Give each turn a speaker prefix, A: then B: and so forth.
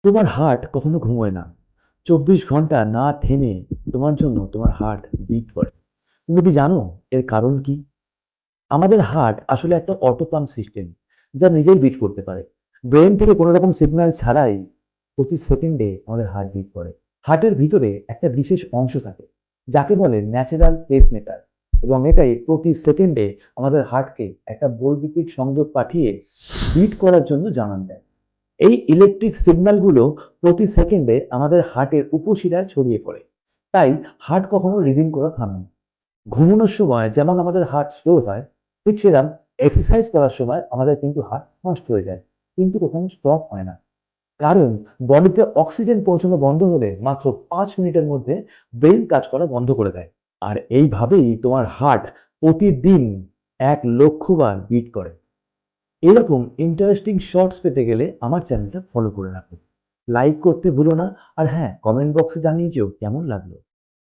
A: তোমার হার্ট কখনো ঘুমোয় না। 24 ঘন্টা না থেমে তোমার জন্য তোমার হার্ট বিট করে। তুমি কি জানো এর কারণ কি? আমাদের হার্ট আসলে একটা অটো পাম্প সিস্টেম, যা নিজেই বিট করতে পারে। ব্রেন থেকে কোনো রকম সিগন্যাল ছাড়াই প্রতি সেকেন্ডে আমাদের হার্ট বিট করে। হার্টের ভিতরে একটা বিশেষ অংশ থাকে, যাকে বলে ন্যাচারাল পেসমেকার, এবং এটাই প্রতি সেকেন্ডে আমাদের হার্টকে একটা বৈদ্যুতিক সংযোগ পাঠিয়ে বিট করার জন্য জানান দেয়। এই ইলেকট্রিক সিগন্যালগুলো প্রতি সেকেন্ডে আমাদের হার্টের উপশিরায় ছড়িয়ে পড়ে। তাই হার্ট কখনো রিডিং করা থামে না। ঘুমানোর সময় যেমন আমাদের হার্ট স্লো হয়, ঠিক সেরকম এক্সারসাইজ করার সময় আমাদের কিন্তু হার্ট ফাস্ট হয়ে যায়, কিন্তু কখনো স্টপ হয় না। কারণ বডিতে অক্সিজেন পৌঁছানো বন্ধ হলে মাত্র 5 মিনিটের মধ্যে ব্রেন কাজ করা বন্ধ করে দেয়। আর এইভাবেই তোমার হার্ট প্রতিদিন 1,00,000 বার বিট করে। এরকম ইন্টারেস্টিং শর্টস পেতে গেলে আমার চ্যানেলটা ফলো করে রাখো, লাইক করতে ভুলো না, আর হ্যাঁ, কমেন্ট বক্সে জানিয়ে যেও কেমন লাগলো।